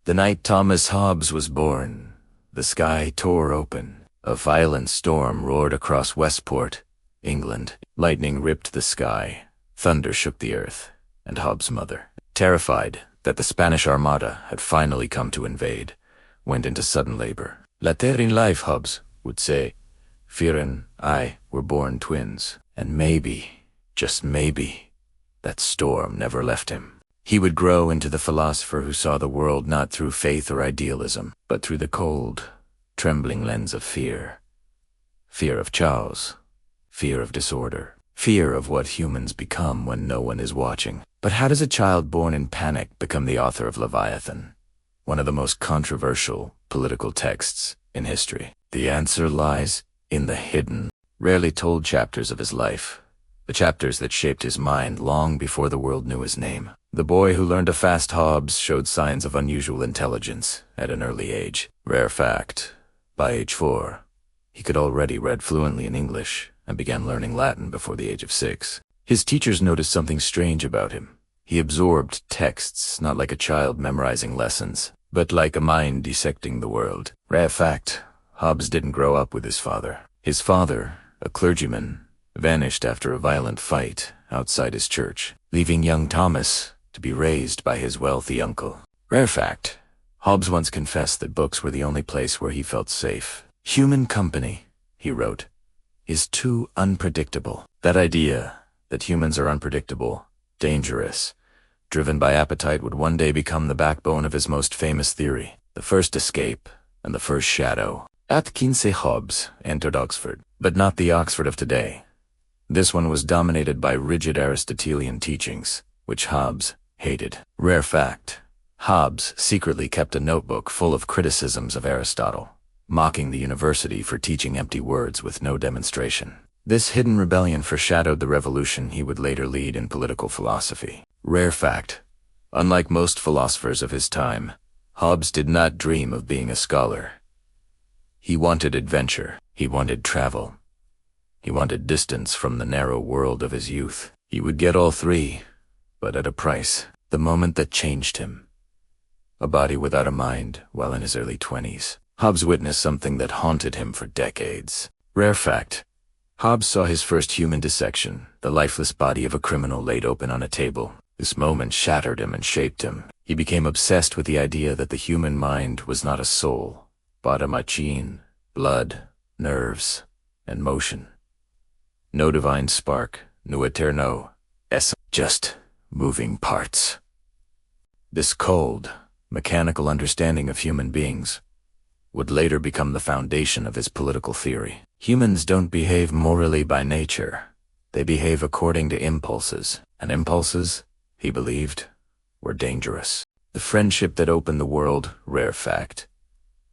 The night Thomas Hobbes was born, the sky tore open. A violent storm roared across Westport, England. Lightning ripped the sky, thunder shook the earth, and Hobbes' mother, terrified that the Spanish Armada had finally come to invade, went into sudden labor. Later in life, Hobbes would say, fear and I were born twins, and maybe, just maybe, that storm never left him. He would grow into the philosopher who saw the world not through faith or idealism, but through the cold, trembling lens of fear. Fear of Charles, fear of disorder, fear of what humans become when no one is watching. But how does a child born in panic become the author of Leviathan, one of the most controversial political texts in history? The answer lies in the hidden, rarely told chapters of his life, the chapters that shaped his mind long before the world knew his name. The boy who learned a fast Hobbes showed signs of unusual intelligence at an early age. Rare fact, by age 4, he could already read fluently in English and began learning Latin before the age of 6. His teachers noticed something strange about him. He absorbed texts not like a child memorizing lessons, but like a mind dissecting the world. Rare fact, Hobbes didn't grow up with his father. His father, a clergyman, vanished after a violent fight outside his church, leaving young Thomas to be raised by his wealthy uncle. Rare fact, Hobbes once confessed that books were the only place where he felt safe. Human company, he wrote, is too unpredictable. That idea, that humans are unpredictable, dangerous, driven by appetite, would one day become the backbone of his most famous theory, the first escape and the first shadow. At 15 Hobbes entered Oxford, but not the Oxford of today. This one was dominated by rigid Aristotelian teachings, which Hobbes hated. Rare fact, Hobbes secretly kept a notebook full of criticisms of Aristotle, mocking the university for teaching empty words with no demonstration. This hidden rebellion foreshadowed the revolution he would later lead in political philosophy. Rare fact, unlike most philosophers of his time, Hobbes did not dream of being a scholar. He wanted adventure, he wanted travel, he wanted distance from the narrow world of his youth. He would get all three, but at a price. The moment that changed him. A body without a mind while in his early 20s. Hobbes witnessed something that haunted him for decades. Rare fact, Hobbes saw his first human dissection, the lifeless body of a criminal laid open on a table. This moment shattered him and shaped him. He became obsessed with the idea that the human mind was not a soul, but a machine, blood, nerves, and motion. No divine spark, no eterno, just moving parts. This cold, mechanical understanding of human beings would later become the foundation of his political theory. Humans don't behave morally by nature. They behave according to impulses, and impulses, he believed, were dangerous. The friendship that opened the world, rare fact.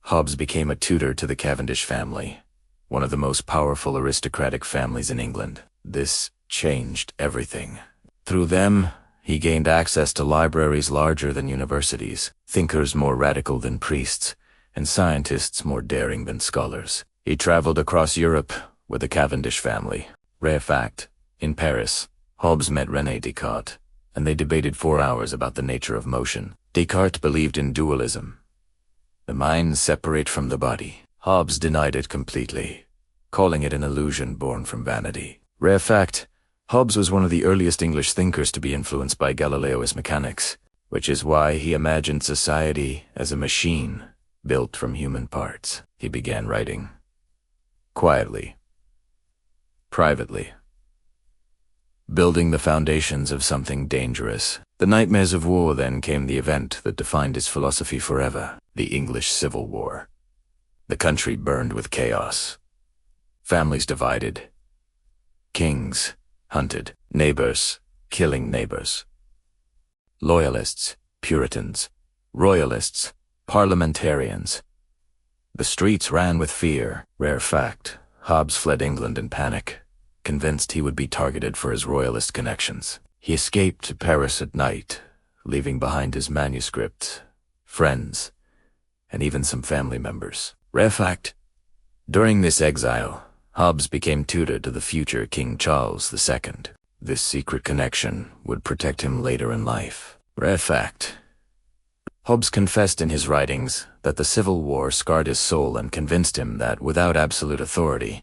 Hobbes became a tutor to the Cavendish family, one of the most powerful aristocratic families in England. This changed everything. Through them, he gained access to libraries larger than universities, thinkers more radical than priests, and scientists more daring than scholars. He traveled across Europe with the Cavendish family. Rare fact, in Paris, Hobbes met René Descartes, and they debated 4 hours about the nature of motion. Descartes believed in dualism. The mind separate from the body. Hobbes denied it completely, calling it an illusion born from vanity. Rare fact, Hobbes was one of the earliest English thinkers to be influenced by Galileo's mechanics, which is why he imagined society as a machine built from human parts. He began writing. Quietly. Privately. Building the foundations of something dangerous. The nightmares of war. Then came the event that defined his philosophy forever, the English Civil War. The country burned with chaos. Families divided. Kings hunted, neighbors killing neighbors. Loyalists, Puritans, Royalists, parliamentarians. The streets ran with fear. Rare fact, Hobbes fled England in panic, convinced he would be targeted for his royalist connections. He escaped to Paris at night, leaving behind his manuscript, friends, and even some family members. Rare fact, during this exile, Hobbes became tutor to the future King Charles II. This secret connection would protect him later in life. Rare fact, Hobbes confessed in his writings that the Civil War scarred his soul and convinced him that without absolute authority,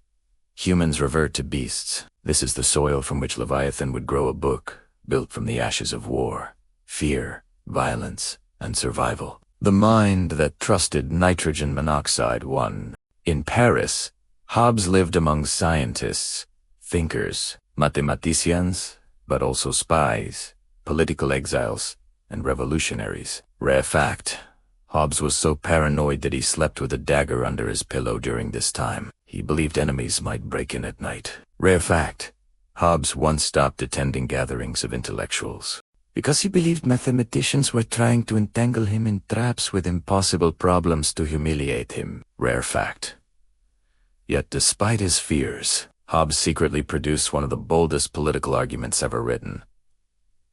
humans revert to beasts. This is the soil from which Leviathan would grow a book, built from the ashes of war, fear, violence, and survival. The mind that trusted nitrogen monoxide won. In Paris, Hobbes lived among scientists, thinkers, mathematicians, but also spies, political exiles, and revolutionaries. Rare fact, Hobbes was so paranoid that he slept with a dagger under his pillow during this time. He believed enemies might break in at night. Rare fact, Hobbes once stopped attending gatherings of intellectuals because he believed mathematicians were trying to entangle him in traps with impossible problems to humiliate him. Rare fact. Yet despite his fears, Hobbes secretly produced one of the boldest political arguments ever written,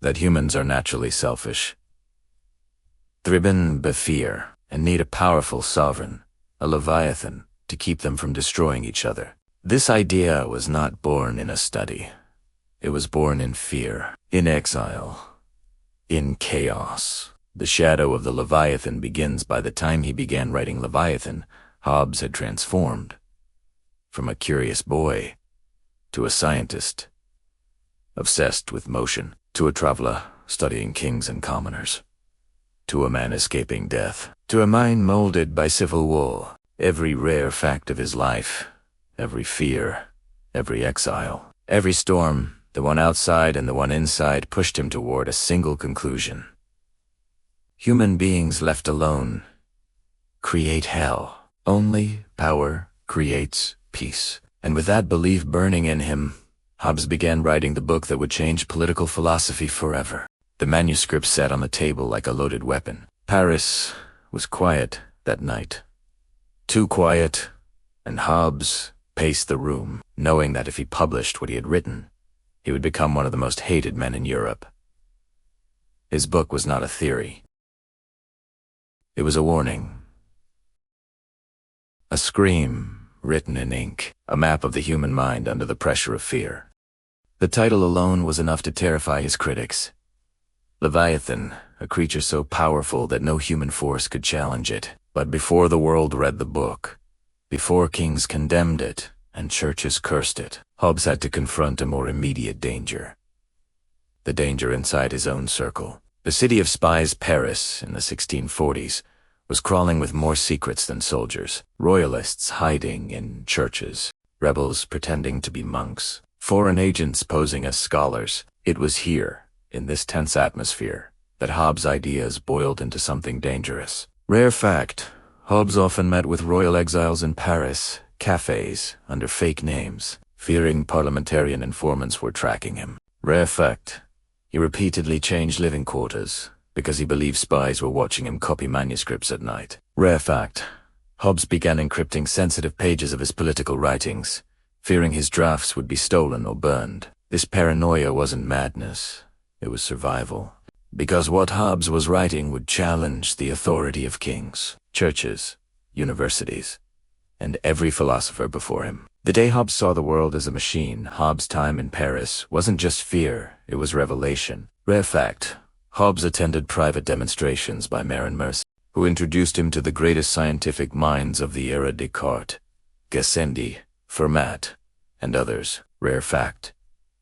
that humans are naturally selfish, driven by fear, and need a powerful sovereign, a Leviathan, to keep them from destroying each other. This idea was not born in a study. It was born in fear, in exile, in chaos. The shadow of the Leviathan begins by the time he began writing Leviathan. Hobbes had transformed from a curious boy to a scientist, obsessed with motion, to a traveler studying kings and commoners, to a man escaping death, to a mind molded by civil war. Every rare fact of his life, every fear, every exile, every storm, the one outside and the one inside, pushed him toward a single conclusion. Human beings left alone create hell. Only power creates peace. And with that belief burning in him, Hobbes began writing the book that would change political philosophy forever. The manuscript sat on the table like a loaded weapon. Paris was quiet that night. Too quiet, and Hobbes paced the room, knowing that if he published what he had written, he would become one of the most hated men in Europe. His book was not a theory. It was a warning. A scream written in ink, a map of the human mind under the pressure of fear. The title alone was enough to terrify his critics. Leviathan, a creature so powerful that no human force could challenge it. But before the world read the book, before kings condemned it and churches cursed it, Hobbes had to confront a more immediate danger. The danger inside his own circle. The city of spies, Paris, in the 1640s, was crawling with more secrets than soldiers. Royalists hiding in churches, rebels pretending to be monks, foreign agents posing as scholars. It was here, in this tense atmosphere, that Hobbes' ideas boiled into something dangerous. Rare fact, Hobbes often met with royal exiles in Paris, cafes, under fake names, fearing parliamentarian informants were tracking him. Rare fact, he repeatedly changed living quarters because he believed spies were watching him copy manuscripts at night. Rare fact, Hobbes began encrypting sensitive pages of his political writings, fearing his drafts would be stolen or burned. This paranoia wasn't madness, it was survival. Because what Hobbes was writing would challenge the authority of kings, churches, universities, and every philosopher before him. The day Hobbes saw the world as a machine, Hobbes' time in Paris wasn't just fear, it was revelation. Rare fact, Hobbes attended private demonstrations by immersive, who introduced him to the greatest scientific minds of the era: Descartes, Gassendi, Fermat, and others. Rare fact,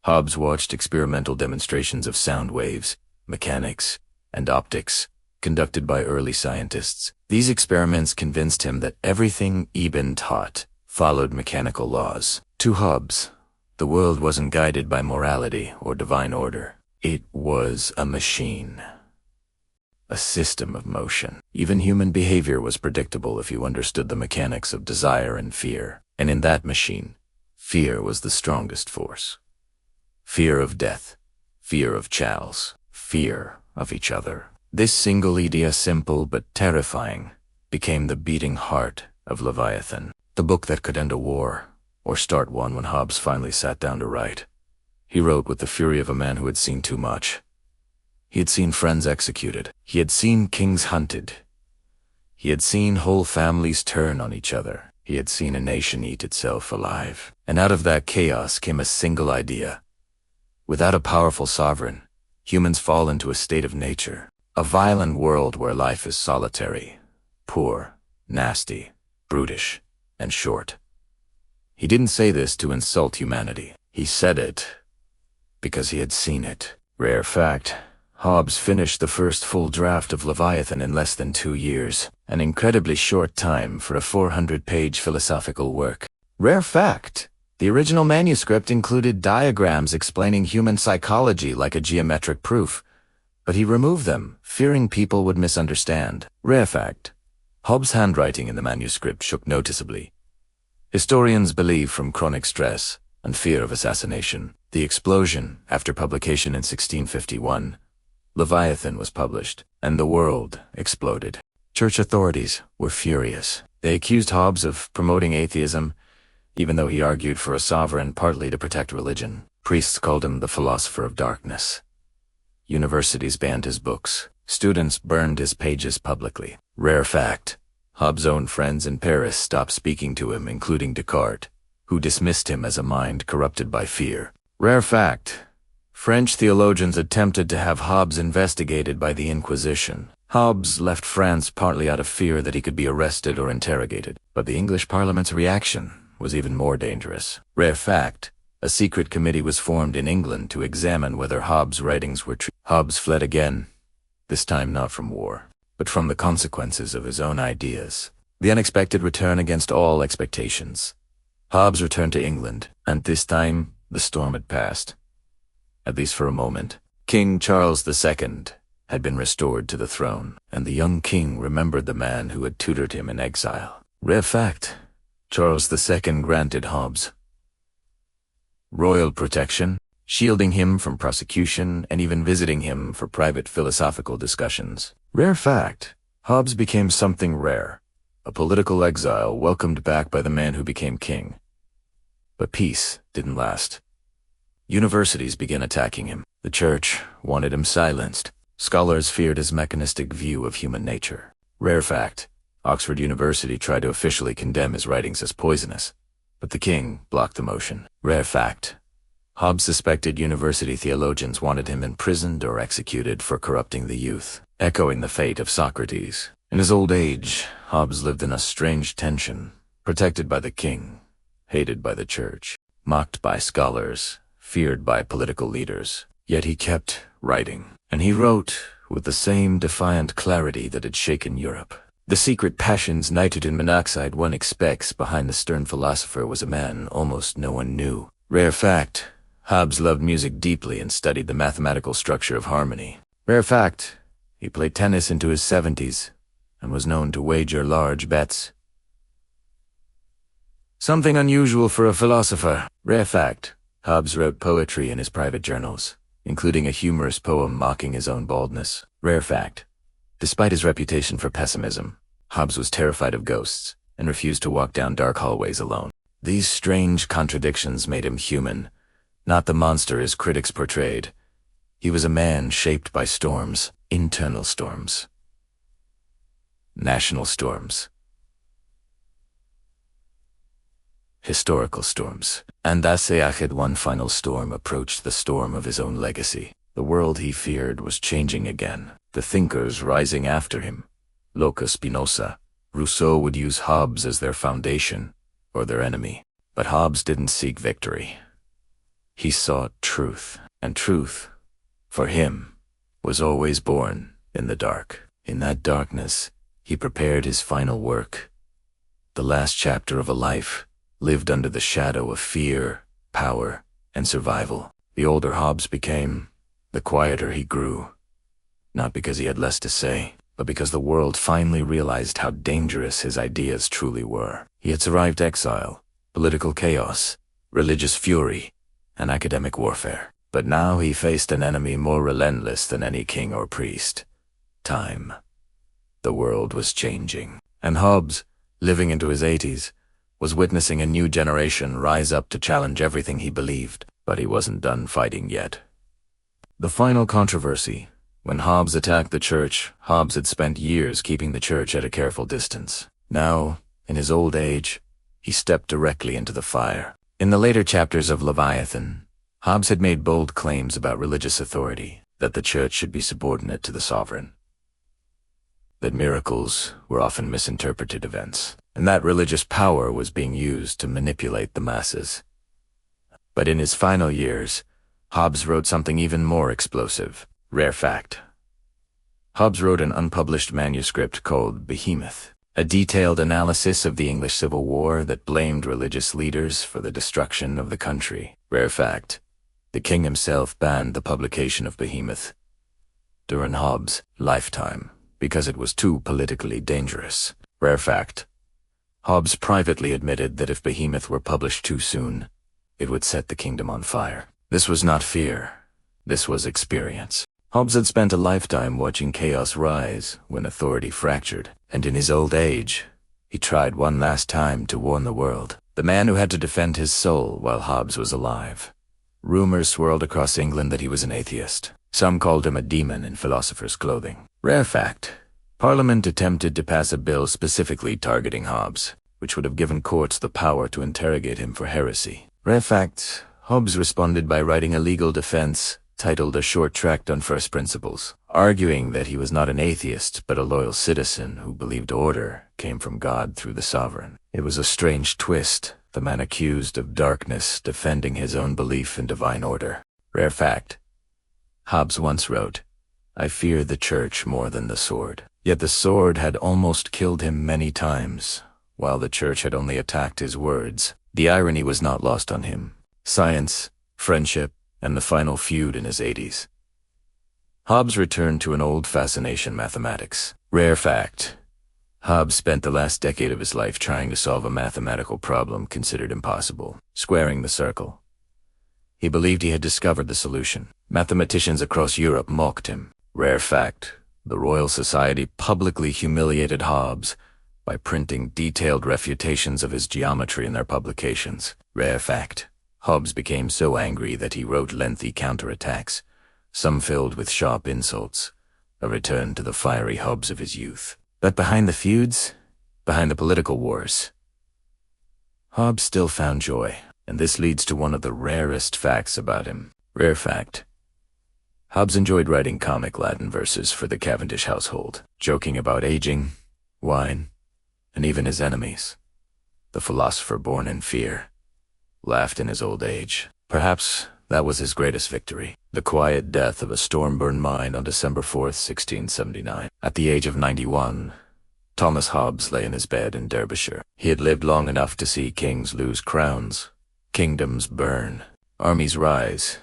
Hobbes watched experimental demonstrations of sound waves, mechanics, and optics, conducted by early scientists. These experiments convinced him that everything Ibn taught followed mechanical laws. To Hobbes, the world wasn't guided by morality or divine order. It was a machine, a system of motion. Even human behavior was predictable if you understood the mechanics of desire and fear. And in that machine, fear was the strongest force. Fear of death, fear of Charles, fear of each other. This single idea, simple but terrifying, became the beating heart of Leviathan, the book that could end a war, or start one. When Hobbes finally sat down to write, he wrote with the fury of a man who had seen too much. He had seen friends executed. He had seen kings hunted. He had seen whole families turn on each other. He had seen a nation eat itself alive. And out of that chaos came a single idea. Without a powerful sovereign, humans fall into a state of nature. A violent world where life is solitary, poor, nasty, brutish, and short. He didn't say this to insult humanity. He said it because he had seen it. Rare fact, Hobbes finished the first full draft of Leviathan in less than 2 years, an incredibly short time for a 400-page philosophical work. Rare fact, the original manuscript included diagrams explaining human psychology like a geometric proof, but he removed them, fearing people would misunderstand. Rare fact, Hobbes' handwriting in the manuscript shook noticeably. Historians believe from chronic stress and fear of assassination. The explosion, after publication in 1651, Leviathan was published, and the world exploded. Church authorities were furious. They accused Hobbes of promoting atheism, even though he argued for a sovereign partly to protect religion. Priests called him the philosopher of darkness. Universities banned his books. Students burned his pages publicly. Rare fact, Hobbes' own friends in Paris stopped speaking to him, including Descartes, who dismissed him as a mind corrupted by fear. Rare fact, French theologians attempted to have Hobbes investigated by the Inquisition. Hobbes left France partly out of fear that he could be arrested or interrogated, but the English Parliament's reaction was even more dangerous. Rare fact, a secret committee was formed in England to examine whether Hobbes' writings were true. Hobbes fled again, this time not from war, but from the consequences of his own ideas. The unexpected return against all expectations. Hobbes returned to England, and this time the storm had passed. At least for a moment. King Charles II had been restored to the throne, and the young king remembered the man who had tutored him in exile. Rare fact, Charles II granted Hobbes royal protection, shielding him from prosecution and even visiting him for private philosophical discussions. Rare fact, Hobbes became something rare, a political exile welcomed back by the man who became king. But peace didn't last. Universities began attacking him. The church wanted him silenced. Scholars feared his mechanistic view of human nature. Rare fact, Oxford University tried to officially condemn his writings as poisonous, but the king blocked the motion. Rare fact, Hobbes suspected university theologians wanted him imprisoned or executed for corrupting the youth, echoing the fate of Socrates. In his old age, Hobbes lived in a strange tension, protected by the king, hated by the church, mocked by scholars, feared by political leaders. Yet he kept writing, and he wrote with the same defiant clarity that had shaken Europe. The secret passions nitrogen monoxide one expects behind the stern philosopher was a man almost no one knew. Rare fact, Hobbes loved music deeply and studied the mathematical structure of harmony. Rare fact, he played tennis into his 70s and was known to wager large bets. Something unusual for a philosopher. Rare fact, Hobbes wrote poetry in his private journals, including a humorous poem mocking his own baldness. Rare fact, despite his reputation for pessimism, Hobbes was terrified of ghosts and refused to walk down dark hallways alone. These strange contradictions made him human, not the monster his critics portrayed. He was a man shaped by storms, internal storms, national storms, historical storms. And as Seached one final storm approached the storm of his own legacy. The world he feared was changing again. The thinkers rising after him, Locke, Spinoza, Rousseau would use Hobbes as their foundation or their enemy. But Hobbes didn't seek victory. He sought truth, and truth, for him, was always born in the dark. In that darkness, he prepared his final work, the last chapter of a life lived under the shadow of fear, power, and survival. The older Hobbes became, the quieter he grew. Not because he had less to say, but because the world finally realized how dangerous his ideas truly were. He had survived exile, political chaos, religious fury, and academic warfare. But now he faced an enemy more relentless than any king or priest. Time. The world was changing. And Hobbes, living into his 80s, was witnessing a new generation rise up to challenge everything he believed. But he wasn't done fighting yet. The final controversy. When Hobbes attacked the church, Hobbes had spent years keeping the church at a careful distance. Now, in his old age, he stepped directly into the fire. In the later chapters of Leviathan, Hobbes had made bold claims about religious authority, that the church should be subordinate to the sovereign. that miracles were often misinterpreted events, and that religious power was being used to manipulate the masses. But in his final years, Hobbes wrote something even more explosive. Rare fact. Hobbes wrote an unpublished manuscript called Behemoth, a detailed analysis of the English Civil War that blamed religious leaders for the destruction of the country. Rare fact. The king himself banned the publication of Behemoth during Hobbes' lifetime because it was too politically dangerous. Rare fact. Hobbes privately admitted that if Behemoth were published too soon, it would set the kingdom on fire. This was not fear. This was experience. Hobbes had spent a lifetime watching chaos rise when authority fractured, and in his old age, he tried one last time to warn the world. The man who had to defend his soul while Hobbes was alive. Rumors swirled across England that he was an atheist. Some called him a demon in Philosophers' clothing. Rare fact. Parliament attempted to pass a bill specifically targeting Hobbes, which would have given courts the power to interrogate him for heresy. Rare fact. Hobbes responded by writing a legal defense titled A Short Tract on First Principles, arguing that he was not an atheist but a loyal citizen who believed order came from God through the sovereign. It was a strange twist, the man accused of darkness defending his own belief in divine order. Rare fact. Hobbes once wrote, "I fear the church more than the sword." Yet the sword had almost killed him many times, while the church had only attacked his words. The irony was not lost on him. Science, friendship, and the final feud in his 80s. Hobbes returned to an old fascination: mathematics. Rare fact. Hobbes spent the last decade of his life trying to solve a mathematical problem considered impossible: squaring the circle. He believed he had discovered the solution. Mathematicians across Europe mocked him. Rare fact. The Royal Society publicly humiliated Hobbes by printing detailed refutations of his geometry in their publications. Rare fact. Hobbes became so angry that he wrote lengthy counterattacks, some filled with sharp insults, a return to the fiery Hobbes of his youth. But behind the feuds, behind the political wars, Hobbes still found joy, and this leads to one of the rarest facts about him. Rare fact. Hobbes enjoyed writing comic Latin verses for the Cavendish household, joking about aging, wine, and even his enemies. The philosopher born in fear laughed in his old age. Perhaps that was his greatest victory, the quiet death of a storm-burned mind on December 4th, 1679. At the age of 91, Thomas Hobbes lay in his bed in Derbyshire. He had lived long enough to see kings lose crowns, kingdoms burn, armies rise,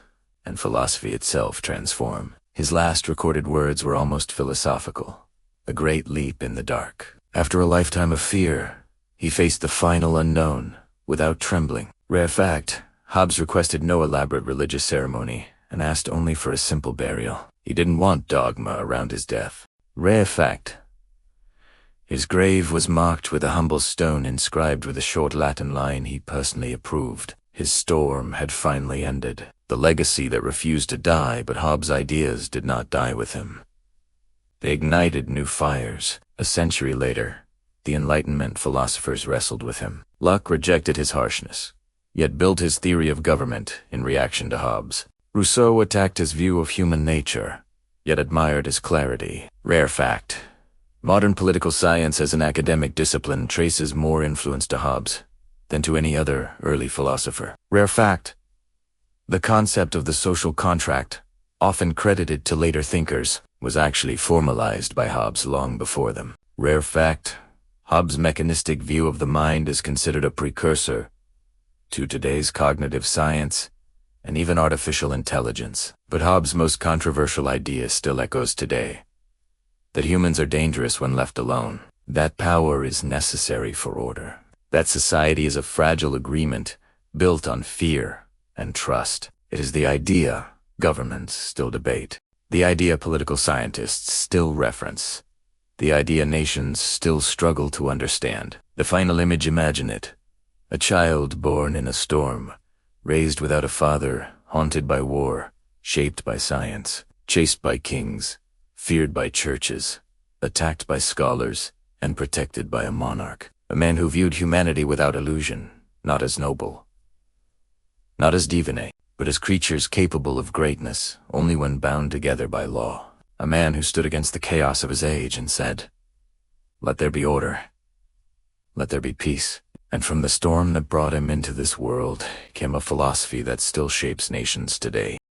and philosophy itself transform. His last recorded words were almost philosophical, a great leap in the dark. After a lifetime of fear, he faced the final unknown without trembling. Rare fact. Hobbes requested no elaborate religious ceremony and asked only for a simple burial. He didn't want dogma around his death. Rare fact. His grave was marked with a humble stone inscribed with a short Latin line he personally approved. His storm had finally ended. The legacy that refused to die, but Hobbes' ideas did not die with him. They ignited new fires. A century later, the Enlightenment philosophers wrestled with him. Locke rejected his harshness, yet built his theory of government in reaction to Hobbes. Rousseau attacked his view of human nature, yet admired his clarity. Rare fact. Modern political science as an academic discipline traces more influence to Hobbes than to any other early philosopher. Rare fact. The concept of the social contract, often credited to later thinkers, was actually formalized by Hobbes long before them. Rare fact. Hobbes' mechanistic view of the mind is considered a precursor to today's cognitive science and even artificial intelligence. But Hobbes' most controversial idea still echoes today: that humans are dangerous when left alone, that power is necessary for order, that society is a fragile agreement built on fear and trust. It is the idea governments still debate, the idea political scientists still reference, the idea nations still struggle to understand. The final image: imagine it. A child born in a storm, raised without a father, haunted by war, shaped by science, chased by kings, feared by churches, attacked by scholars, and protected by a monarch. A man who viewed humanity without illusion, not as noble, not as divine, but as creatures capable of greatness only when bound together by law. A man who stood against the chaos of his age and said, Let there be order. Let there be peace. And from the storm that brought him into this world came a philosophy that still shapes nations today.